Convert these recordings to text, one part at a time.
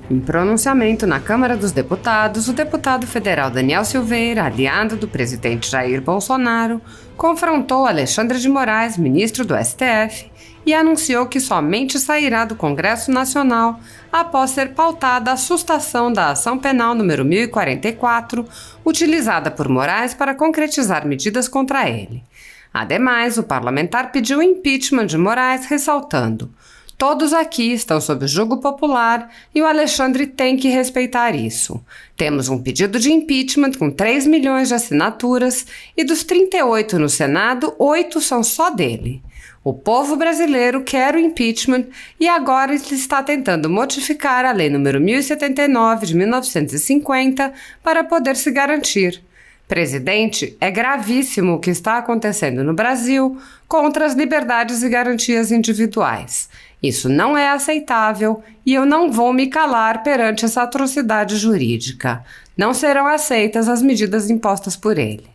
Em pronunciamento na Câmara dos Deputados, o deputado federal Daniel Silveira, aliado do presidente Jair Bolsonaro, confrontou Alexandre de Moraes, ministro do STF, e anunciou que somente sairá do Congresso Nacional após ser pautada a sustação da ação penal número 1044, utilizada por Moraes para concretizar medidas contra ele. Ademais, o parlamentar pediu o impeachment de Moraes, ressaltando: todos aqui estão sob o jugo popular e o Alexandre tem que respeitar isso. Temos um pedido de impeachment com 3 milhões de assinaturas e dos 38 no Senado, 8 são só dele. O povo brasileiro quer o impeachment e agora ele está tentando modificar a Lei nº 1079 de 1950 para poder se garantir. Presidente, é gravíssimo o que está acontecendo no Brasil contra as liberdades e garantias individuais. Isso não é aceitável e eu não vou me calar perante essa atrocidade jurídica. Não serão aceitas as medidas impostas por ele.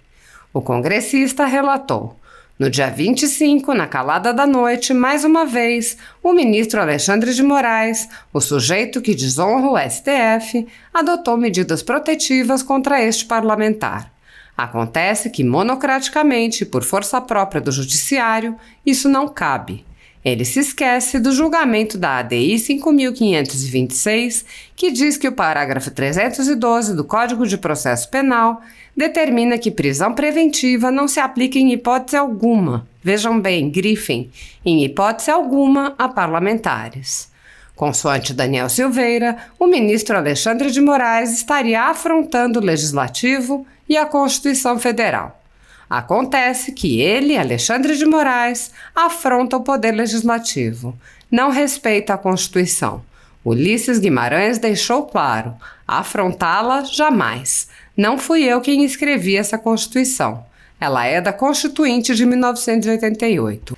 O congressista relatou: no dia 25, na calada da noite, mais uma vez, o ministro Alexandre de Moraes, o sujeito que desonra o STF, adotou medidas protetivas contra este parlamentar. Acontece que, monocraticamente, por força própria do judiciário, isso não cabe. Ele se esquece do julgamento da ADI 5.526, que diz que o parágrafo 312 do Código de Processo Penal determina que prisão preventiva não se aplica em hipótese alguma, vejam bem, grifem, em hipótese alguma a parlamentares. Consoante Daniel Silveira, o ministro Alexandre de Moraes estaria afrontando o Legislativo e a Constituição Federal. Acontece que ele, Alexandre de Moraes, afronta o Poder Legislativo, não respeita a Constituição. Ulisses Guimarães deixou claro: afrontá-la jamais. Não fui eu quem escrevi essa Constituição. Ela é da Constituinte de 1988.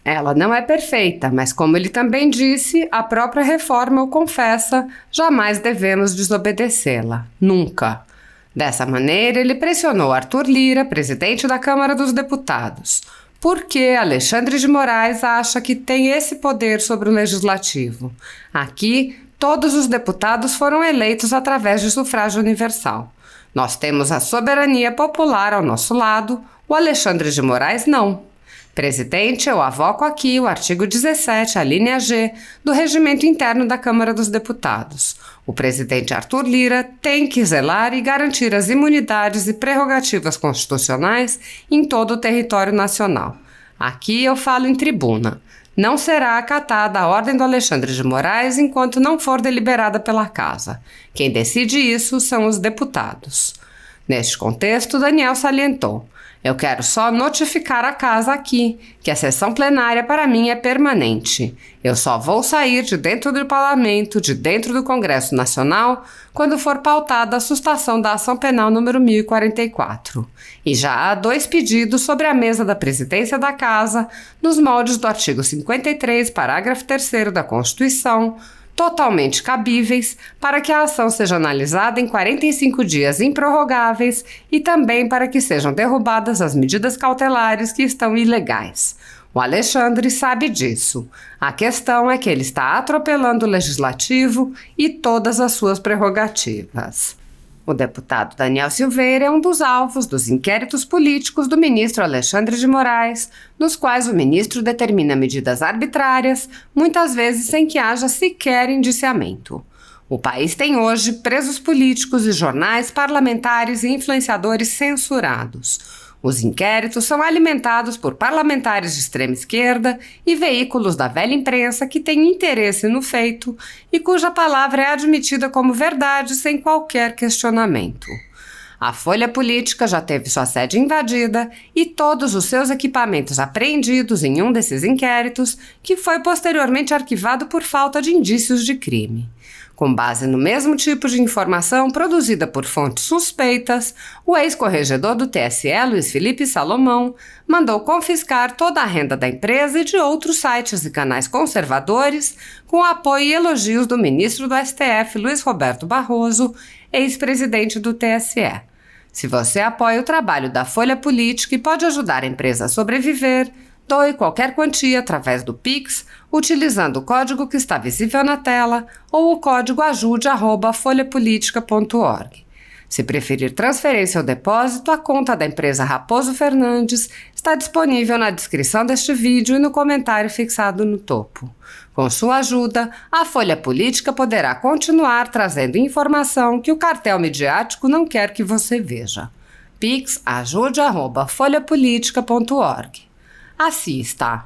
Ela não é perfeita, mas como ele também disse, a própria reforma o confessa, jamais devemos desobedecê-la. Nunca. Dessa maneira, ele pressionou Arthur Lira, presidente da Câmara dos Deputados. Por que Alexandre de Moraes acha que tem esse poder sobre o Legislativo? Aqui, todos os deputados foram eleitos através de sufrágio universal. Nós temos a soberania popular ao nosso lado, o Alexandre de Moraes não. Presidente, eu avoco aqui o artigo 17, a linha G, do Regimento Interno da Câmara dos Deputados. O presidente Arthur Lira tem que zelar e garantir as imunidades e prerrogativas constitucionais em todo o território nacional. Aqui eu falo em tribuna. Não será acatada a ordem do Alexandre de Moraes enquanto não for deliberada pela Casa. Quem decide isso são os deputados. Neste contexto, Daniel salientou: eu quero só notificar a Casa aqui, que a sessão plenária para mim é permanente. Eu só vou sair de dentro do Parlamento, de dentro do Congresso Nacional, quando for pautada a sustação da ação penal número 1044. E já há 2 pedidos sobre a mesa da presidência da Casa, nos moldes do artigo 53, parágrafo 3º da Constituição, totalmente cabíveis para que a ação seja analisada em 45 dias improrrogáveis e também para que sejam derrubadas as medidas cautelares que estão ilegais. O Alexandre sabe disso. A questão é que ele está atropelando o Legislativo e todas as suas prerrogativas. O deputado Daniel Silveira é um dos alvos dos inquéritos políticos do ministro Alexandre de Moraes, nos quais o ministro determina medidas arbitrárias, muitas vezes sem que haja sequer indiciamento. O país tem hoje presos políticos e jornais, parlamentares e influenciadores censurados. Os inquéritos são alimentados por parlamentares de extrema esquerda e veículos da velha imprensa que têm interesse no feito e cuja palavra é admitida como verdade sem qualquer questionamento. A Folha Política já teve sua sede invadida e todos os seus equipamentos apreendidos em um desses inquéritos, que foi posteriormente arquivado por falta de indícios de crime. Com base no mesmo tipo de informação produzida por fontes suspeitas, o ex-corregedor do TSE, Luiz Felipe Salomão, mandou confiscar toda a renda da empresa e de outros sites e canais conservadores, com apoio e elogios do ministro do STF, Luiz Roberto Barroso, ex-presidente do TSE. Se você apoia o trabalho da Folha Política e pode ajudar a empresa a sobreviver, Doe qualquer quantia através do Pix, utilizando o código que está visível na tela ou o código ajude@folhapolitica.org. Se preferir transferência ou depósito, a conta da empresa Raposo Fernandes está disponível na descrição deste vídeo e no comentário fixado no topo. Com sua ajuda, a Folha Política poderá continuar trazendo informação que o cartel midiático não quer que você veja. Pix ajude@folhapolitica.org. Assista.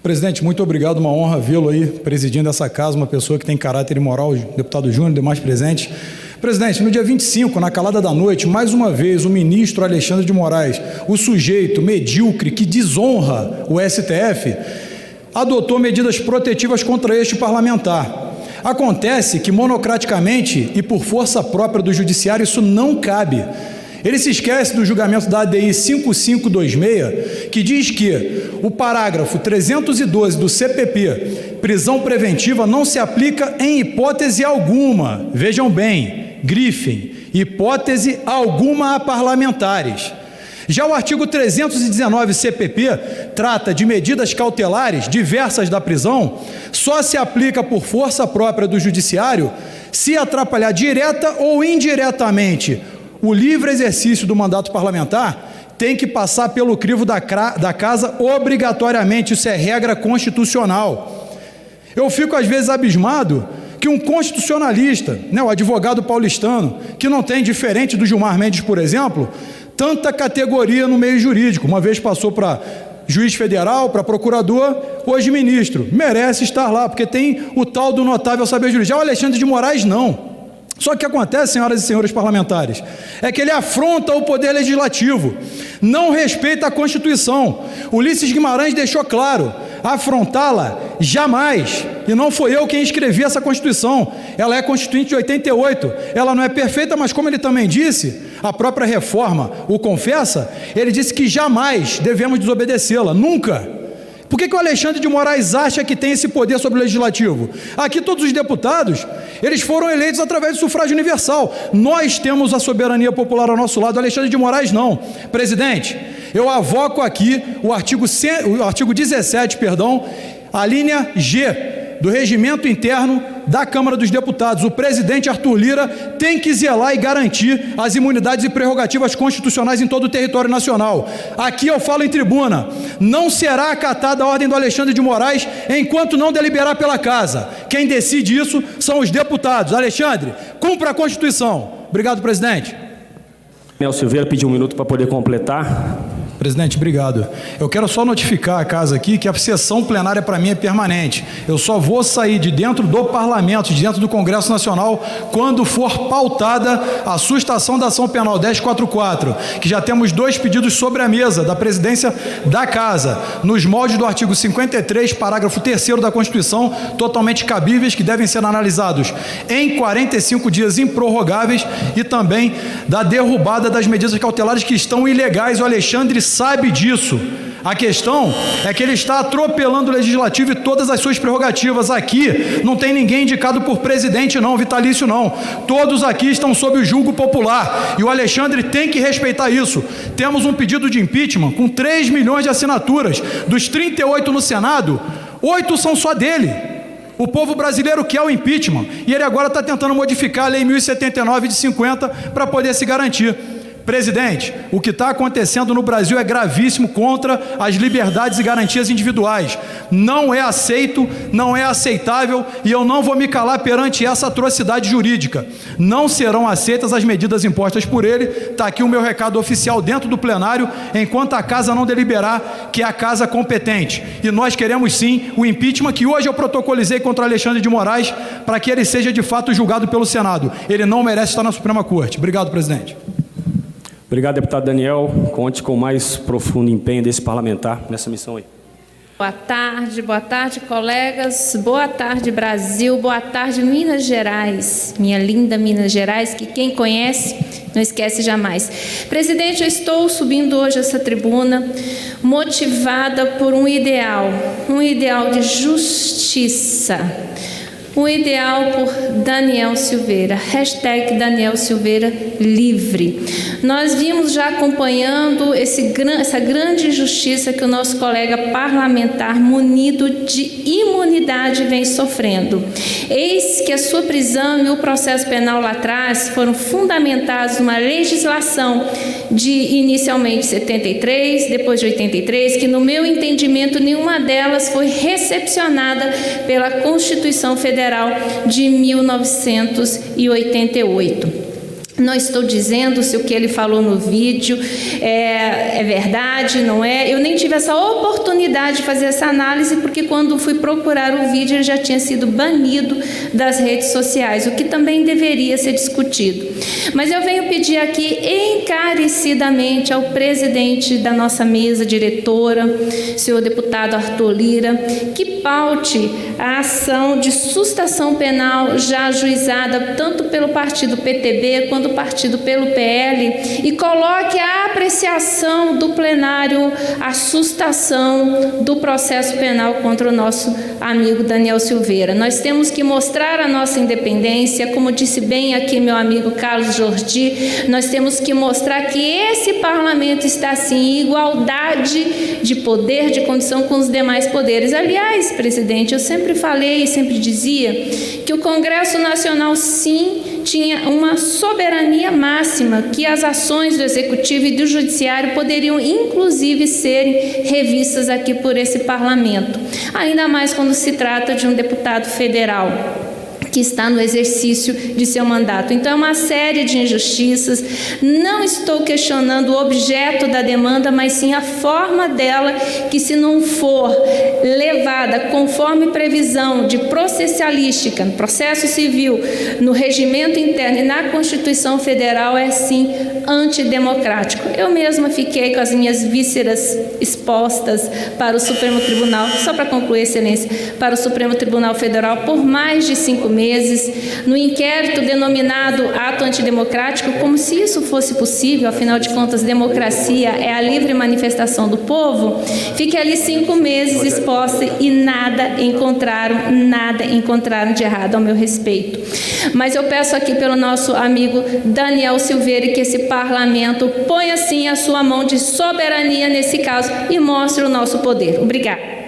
Presidente, muito obrigado, uma honra vê-lo aí presidindo essa casa, uma pessoa que tem caráter e moral, o deputado Júnior e demais presentes. Presidente, no dia 25, na calada da noite, mais uma vez, o ministro Alexandre de Moraes, o sujeito medíocre que desonra o STF, adotou medidas protetivas contra este parlamentar. Acontece que, monocraticamente e por força própria do judiciário, isso não cabe. Ele se esquece do julgamento da ADI 5526, que diz que o parágrafo 312 do CPP, prisão preventiva, não se aplica em hipótese alguma. Vejam bem, grifem, hipótese alguma a parlamentares. Já o artigo 319 CPP trata de medidas cautelares diversas da prisão, só se aplica por força própria do judiciário se atrapalhar direta ou indiretamente o livre exercício do mandato parlamentar, tem que passar pelo crivo da casa obrigatoriamente, isso é regra constitucional. Eu fico às vezes abismado que um constitucionalista, o advogado paulistano, que não tem, diferente do Gilmar Mendes, por exemplo, tanta categoria no meio jurídico, uma vez passou para juiz federal, para procurador, hoje ministro, merece estar lá, porque tem o tal do notável saber jurídico. Já o Alexandre de Moraes não. Só que o que acontece, senhoras e senhores parlamentares, é que ele afronta o poder legislativo, não respeita a Constituição. Ulisses Guimarães deixou claro, afrontá-la jamais, e não foi eu quem escrevi essa Constituição, ela é Constituinte de 88, ela não é perfeita, mas como ele também disse, a própria reforma o confessa, ele disse que jamais devemos desobedecê-la, nunca. Por que o Alexandre de Moraes acha que tem esse poder sobre o legislativo? Aqui todos os deputados, eles foram eleitos através do sufrágio universal. Nós temos a soberania popular ao nosso lado, Alexandre de Moraes não. Presidente, eu avoco aqui o artigo 17, a linha G do regimento interno da Câmara dos Deputados. O presidente Arthur Lira tem que zelar e garantir as imunidades e prerrogativas constitucionais em todo o território nacional. Aqui eu falo em tribuna, não será acatada a ordem do Alexandre de Moraes enquanto não deliberar pela casa. Quem decide isso são os deputados. Alexandre, cumpra a Constituição. Obrigado, presidente. Daniel Silveira pediu um minuto para poder completar. Presidente, obrigado. Eu quero só notificar a casa aqui que a sessão plenária para mim é permanente. Eu só vou sair de dentro do Parlamento, de dentro do Congresso Nacional, quando for pautada a sustação da ação penal 1044, que já temos 2 pedidos sobre a mesa da presidência da casa, nos moldes do artigo 53, parágrafo 3º da Constituição, totalmente cabíveis, que devem ser analisados em 45 dias improrrogáveis, e também da derrubada das medidas cautelares que estão ilegais. O Alexandre sabe disso. A questão é que ele está atropelando o legislativo e todas as suas prerrogativas. Aqui não tem ninguém indicado por presidente não, vitalício não. Todos aqui estão sob o julgo popular e o Alexandre tem que respeitar isso. Temos um pedido de impeachment com 3 milhões de assinaturas. Dos 38 no Senado, 8 são só dele. O povo brasileiro quer o impeachment e ele agora está tentando modificar a Lei 1079 de 50 para poder se garantir. Presidente, o que está acontecendo no Brasil é gravíssimo contra as liberdades e garantias individuais. Não é aceito, não é aceitável e eu não vou me calar perante essa atrocidade jurídica. Não serão aceitas as medidas impostas por ele. Está aqui o meu recado oficial dentro do plenário, enquanto a casa não deliberar, que é a casa competente. E nós queremos sim o impeachment que hoje eu protocolizei contra Alexandre de Moraes para que ele seja de fato julgado pelo Senado. Ele não merece estar na Suprema Corte. Obrigado, presidente. Obrigado, deputado Daniel. Conte com o mais profundo empenho desse parlamentar nessa missão aí. Boa tarde, colegas. Boa tarde, Brasil. Boa tarde, Minas Gerais. Minha linda Minas Gerais, que quem conhece não esquece jamais. Presidente, eu estou subindo hoje essa tribuna motivada por um ideal de justiça. O ideal por Daniel Silveira, hashtag Daniel Silveira livre. Nós vimos já acompanhando essa grande injustiça que o nosso colega parlamentar munido de imunidade vem sofrendo. Eis que a sua prisão e o processo penal lá atrás foram fundamentados numa legislação de inicialmente 73, depois de 83, que no meu entendimento nenhuma delas foi recepcionada pela Constituição Federal de 1988. Não estou dizendo se o que ele falou no vídeo é verdade, não é. Eu nem tive essa oportunidade de fazer essa análise, porque quando fui procurar o vídeo, ele já tinha sido banido das redes sociais, o que também deveria ser discutido. Mas eu venho pedir aqui encarecidamente ao presidente da nossa mesa diretora, senhor deputado Arthur Lira, que paute a ação de sustação penal já ajuizada tanto pelo partido PTB quanto partido pelo PL e coloque a apreciação do plenário a sustação do processo penal contra o nosso amigo Daniel Silveira. Nós temos que mostrar a nossa independência, como disse bem aqui meu amigo Carlos Jordi, nós temos que mostrar que esse parlamento está sim em igualdade de poder, de condição com os demais poderes. Aliás, presidente, eu sempre falei e sempre dizia que o Congresso Nacional sim tinha uma soberania máxima, que as ações do Executivo e do Judiciário poderiam inclusive serem revistas aqui por esse parlamento, ainda mais quando se trata de um deputado federal que está no exercício de seu mandato. Então, é uma série de injustiças. Não estou questionando o objeto da demanda, mas sim a forma dela, que se não for levada conforme previsão de processualística, no processo civil, no regimento interno e na Constituição Federal, é sim antidemocrático. Eu mesma fiquei com as minhas vísceras expostas para o Supremo Tribunal, só para concluir, excelência, para o Supremo Tribunal Federal por mais de 5 meses, no inquérito denominado ato antidemocrático, como se isso fosse possível, afinal de contas, democracia é a livre manifestação do povo. Fiquei ali 5 meses exposta e nada encontraram de errado ao meu respeito. Mas eu peço aqui pelo nosso amigo Daniel Silveira que esse parlamento ponha sim a sua mão de soberania nesse caso e mostre o nosso poder. Obrigada.